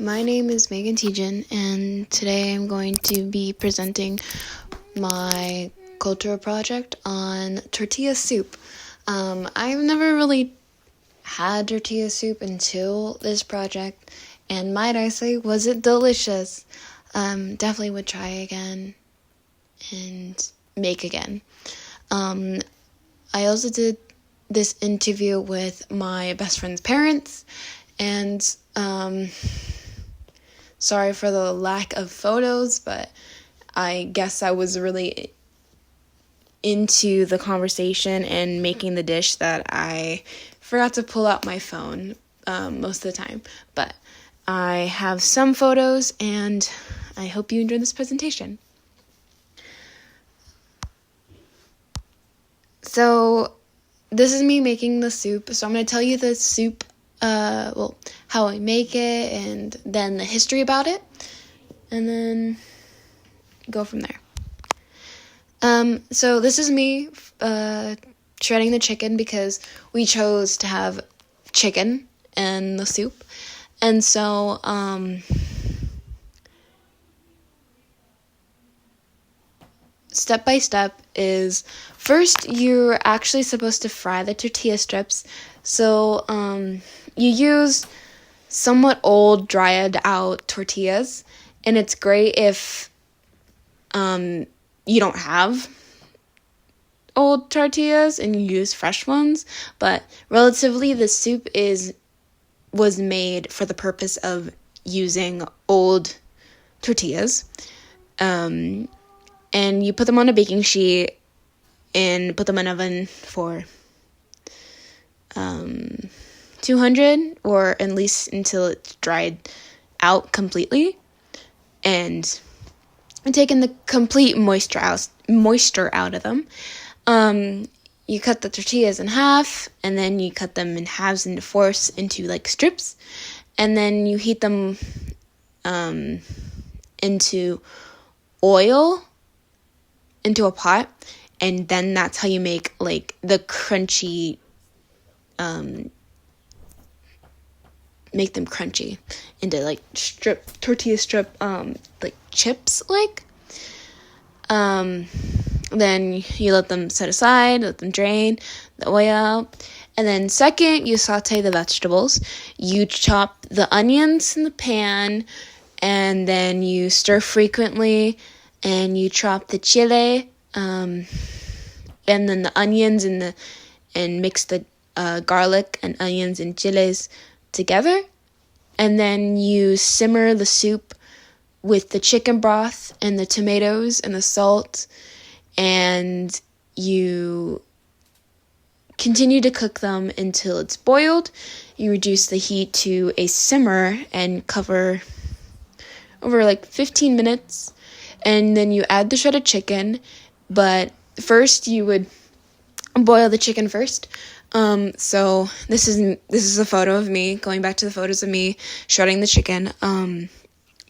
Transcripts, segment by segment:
My name is Megan Tejan, and today I'm going to be presenting my cultural project on tortilla soup. I've never really had tortilla soup until this project, and might I say, was it delicious? Definitely would try again and make again. I also did this interview with my best friend's parents, and sorry for the lack of photos, but I guess I was really into the conversation and making the dish that I forgot to pull out my phone most of the time. But I have some photos, and I hope you enjoy this presentation. So this is me making the soup. So I'm going to tell you the soup, how I make it, and then the history about it, and then go from there. So this is me shredding the chicken because we chose to have chicken in the soup. And so step by step is first you're actually supposed to fry the tortilla strips. So you use somewhat old, dried out tortillas, and it's great if you don't have old tortillas and you use fresh ones, but relatively the soup was made for the purpose of using old tortillas. And you put them on a baking sheet and put them in an oven for 200, or at least until it's dried out completely and taking the complete moisture out of them. You cut the tortillas in half, and then you cut them in halves into fourths into like strips, and then you heat them into oil into a pot, and then that's how you make like the crunchy make them crunchy into like tortilla strip like chips like. Then you let them set aside, let them drain the oil, and then second you saute the vegetables. You chop the onions in the pan, and then you stir frequently, and you chop the chile, and then the onions and mix the garlic and onions and chiles together, and then you simmer the soup with the chicken broth and the tomatoes and the salt, and you continue to cook them until it's boiled. You reduce the heat to a simmer and cover over like 15 minutes, and then you add the shredded chicken, but first you would boil the chicken first. So this is a photo of me, going back to the photos of me shredding the chicken.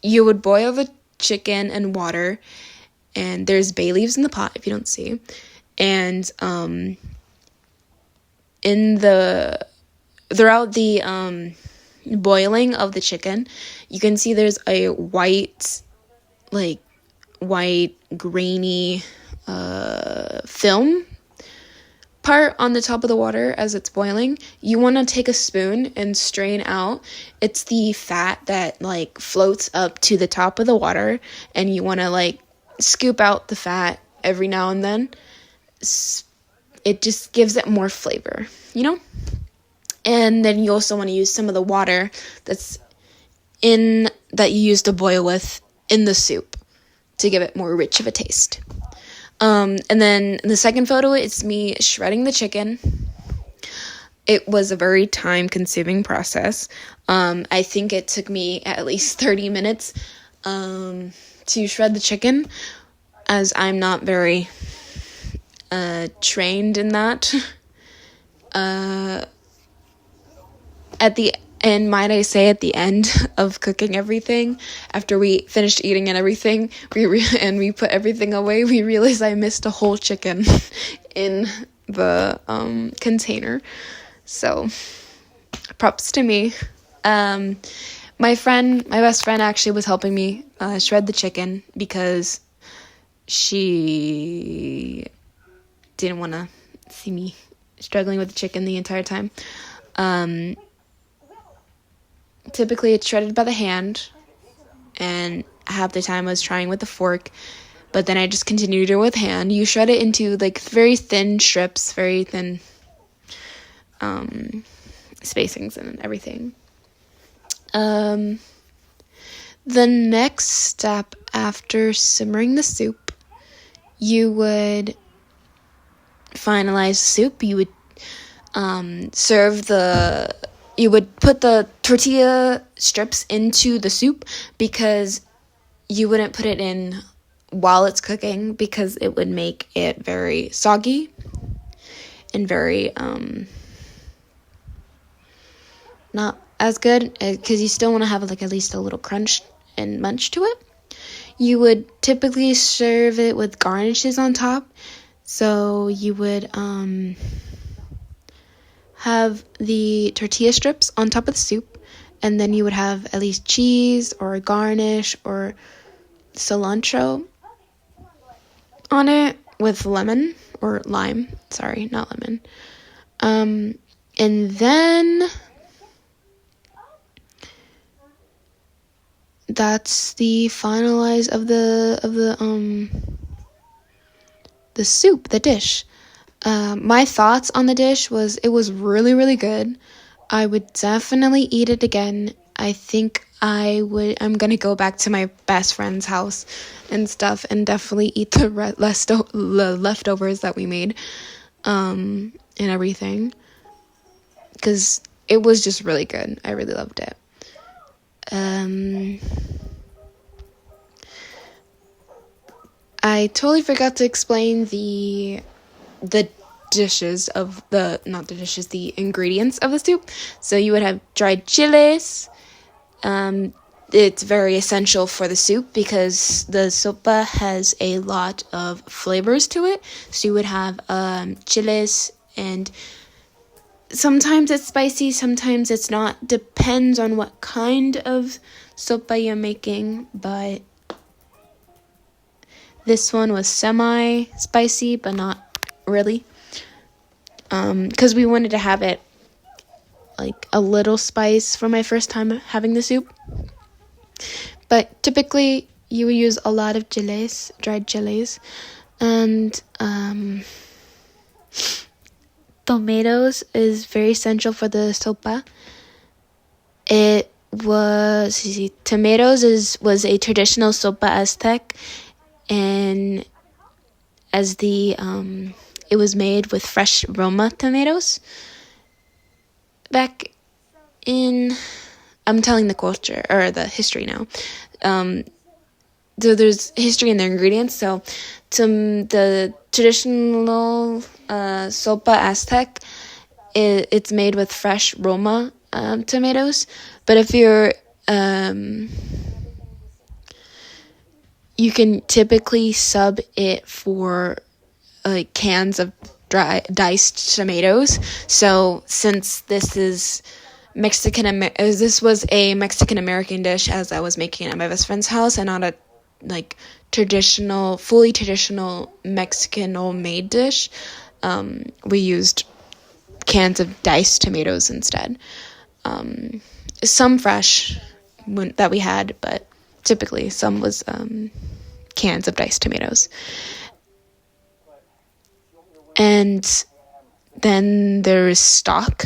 You would boil the chicken in water, and there's bay leaves in the pot if you don't see. And throughout the boiling of the chicken, you can see there's a white grainy film part on the top of the water as it's boiling. You want to take a spoon and strain out. It's the fat that like floats up to the top of the water, and you want to like scoop out the fat every now and then. It just gives it more flavor, you know? And then you also want to use some of the water that you used to boil with in the soup to give it more rich of a taste. And then in the second photo, it's me shredding the chicken. It was a very time-consuming process. I think it took me at least 30 minutes to shred the chicken, as I'm not very trained in that. Might I say, at the end of cooking everything, after we finished eating and everything, we put everything away, we realized I missed a whole chicken in the container. So, props to me. my best friend actually was helping me shred the chicken because she didn't want to see me struggling with the chicken the entire time. Typically it's shredded by the hand, and half the time I was trying with a fork, but then I just continued to do it with hand. You shred it into like very thin strips, very thin spacings and everything. The next step after simmering the soup, you would finalize the soup. You would you would put the tortilla strips into the soup because you wouldn't put it in while it's cooking because it would make it very soggy and very not as good, because you still want to have like at least a little crunch and munch to it. You would typically serve it with garnishes on top. So you would have the tortilla strips on top of the soup, and then you would have at least cheese or a garnish or cilantro on it with lemon or lime. Sorry, not lemon. And then that's the finalize of the soup, the dish. My thoughts on the dish was it was really, really good. I would definitely eat it again. I think I'm gonna go back to my best friend's house and stuff and definitely eat the leftovers that we made and everything, because it was just really good. I really loved it. I totally forgot to explain the ingredients of the soup. So you would have dried chiles. It's very essential for the soup because the sopa has a lot of flavors to it. So you would have chiles, and sometimes it's spicy, sometimes it's not. Depends on what kind of sopa you're making, but this one was semi-spicy, but not really. Because we wanted to have it like a little spice for my first time having the soup. But typically you would use a lot of chiles, dried chiles, and tomatoes is very essential for the sopa. Tomatoes was a traditional sopa Aztec, and as it was made with fresh Roma tomatoes. Back in, I'm telling the culture or the history now. So there's history in the ingredients. So the traditional sopa Aztec, it's made with fresh Roma tomatoes. But if you're you can typically sub it for like cans of diced tomatoes. So since this was a Mexican American dish, as I was making it at my best friend's house and not a like fully traditional Mexican homemade dish, we used cans of diced tomatoes instead. Some fresh that we had, but typically some was cans of diced tomatoes. And then there's stock,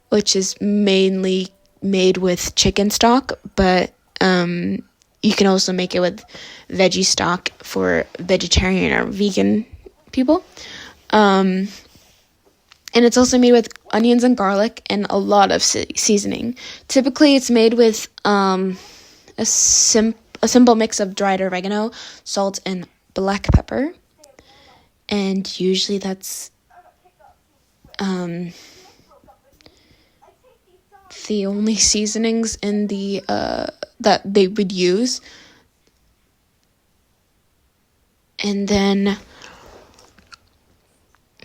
which is mainly made with chicken stock, but you can also make it with veggie stock for vegetarian or vegan people. And it's also made with onions and garlic and a lot of seasoning. Typically, it's made with a simple mix of dried oregano, salt, and black pepper. And usually that's the only seasonings in the that they would use. And then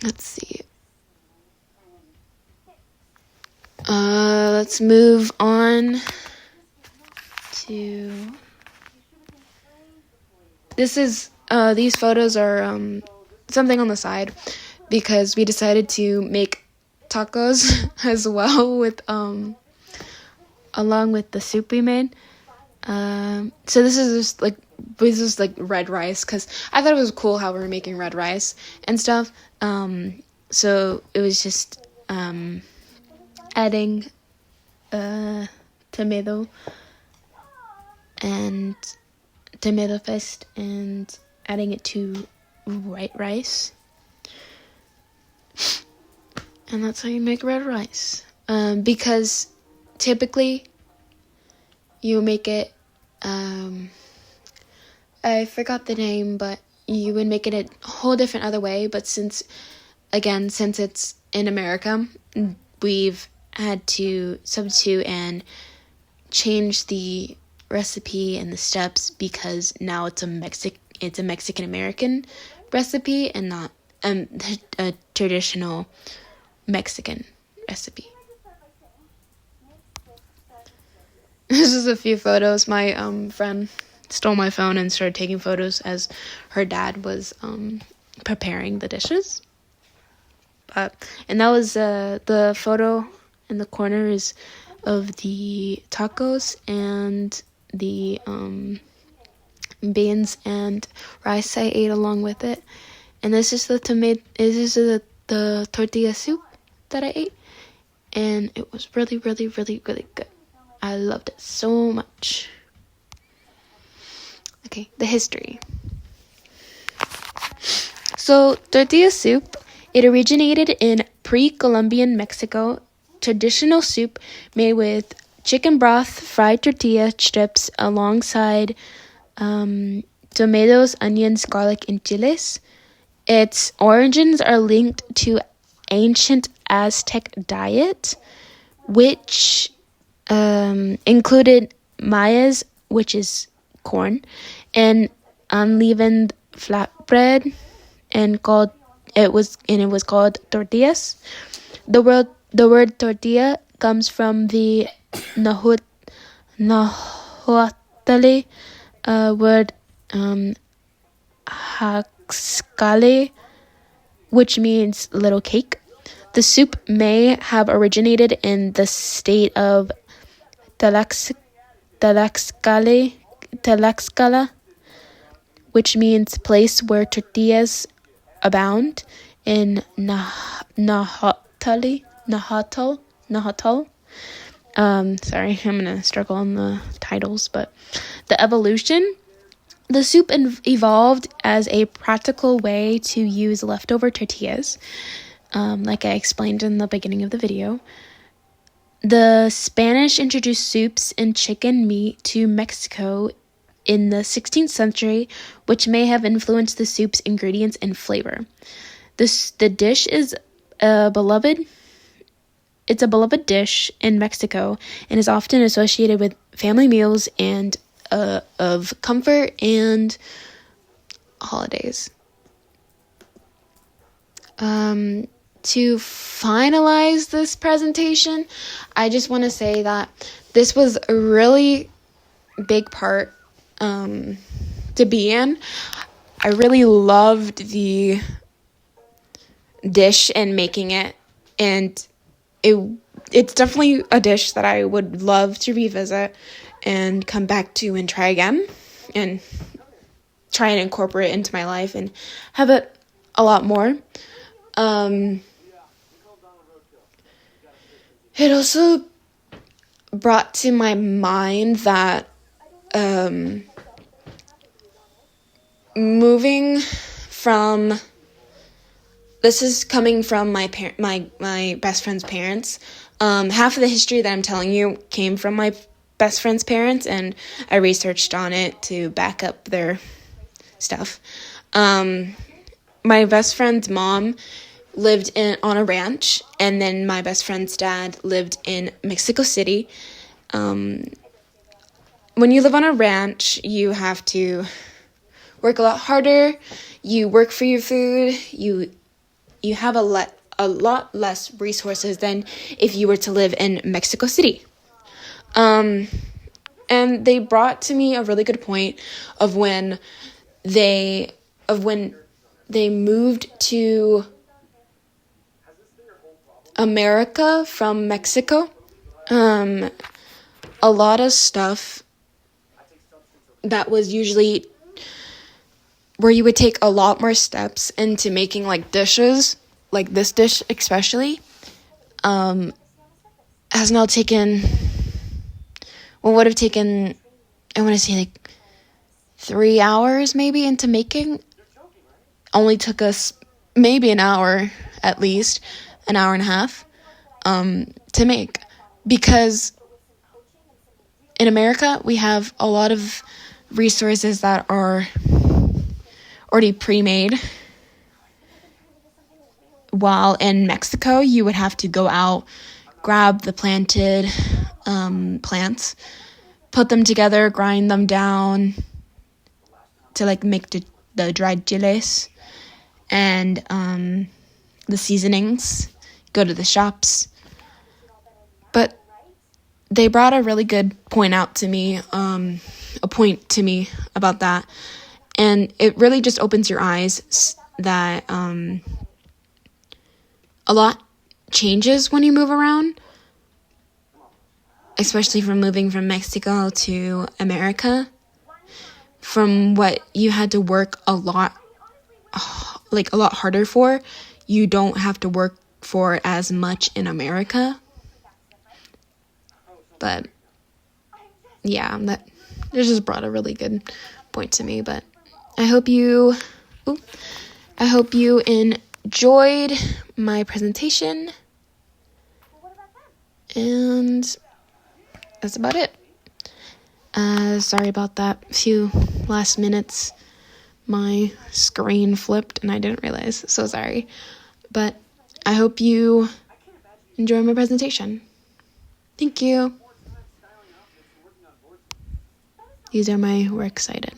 let's see. Let's move on to... These photos are something on the side because we decided to make tacos as well with along with the soup we made. So this is just like red rice because I thought it was cool how we were making red rice and stuff. So it was just adding tomato paste and adding it to white rice. And that's how you make red rice. Because typically you make it, I forgot the name, but you would make it a whole different other way. But since it's in America, we've had to substitute and change the recipe and the steps because now it's a Mexican American recipe and not a traditional Mexican recipe. This is a few photos. My friend stole my phone and started taking photos as her dad was preparing the dishes. And that was the photo in the corner is of the tacos and the beans and rice I ate along with it. And this is the the tortilla soup that I ate, and it was really, really, really, really good. I loved it so much. Okay, the history. So, tortilla soup, it originated in pre-Columbian Mexico. Traditional soup made with chicken broth, fried tortilla strips alongside tomatoes, onions, garlic, and chiles. Its origins are linked to ancient Aztec diet, which included mayas, which is corn, and unleavened flatbread, and it was called tortillas. The word tortilla comes from the Nahuatl word haxcale, which means little cake. The soup may have originated in the state of Tlaxcala, which means place where tortillas abound, in Nahuatl. Sorry, I'm gonna struggle on the titles, but the evolution. The soup evolved as a practical way to use leftover tortillas, like I explained in the beginning of the video. The Spanish introduced soups and chicken meat to Mexico in the 16th century, which may have influenced the soup's ingredients and flavor. The dish is a beloved dish in Mexico and is often associated with family meals and of comfort and holidays. To finalize this presentation, I just want to say that this was a really big part to be in. I really loved the dish and making it, and it's definitely a dish that I would love to revisit and come back to and try again and try and incorporate it into my life and have it a lot more. It also brought to my mind that moving from, this is coming from my best friend's parents. Half of the history that I'm telling you came from my best friend's parents, and I researched on it to back up their stuff. My best friend's mom lived on a ranch, and then my best friend's dad lived in Mexico City. When you live on a ranch, you have to work a lot harder. You work for your food. You have a lot less resources than if you were to live in Mexico City. And they brought to me a really good point of when they moved to America from Mexico. A lot of stuff that was usually where you would take a lot more steps into making like dishes, like this dish especially, has now taken, would have taken, I want to say like 3 hours maybe into making. Only took us maybe an hour, at least an hour and a half, to make, because in America we have a lot of resources that are already pre-made, while in Mexico you would have to go out, grab the planted plants, put them together, grind them down to like make the dried chiles and the seasonings, go to the shops. But they brought a really good point to me about that, and it really just opens your eyes that a lot changes when you move around, especially from moving from Mexico to America. From what you had to work a lot harder for, you don't have to work for as much in America. But yeah, that just brought a really good point to me. But I hope you enjoyed my presentation, and that's about it. Sorry about that few last minutes. My screen flipped and I didn't realize. So sorry. But I hope you enjoy my presentation. Thank you. These are my works cited.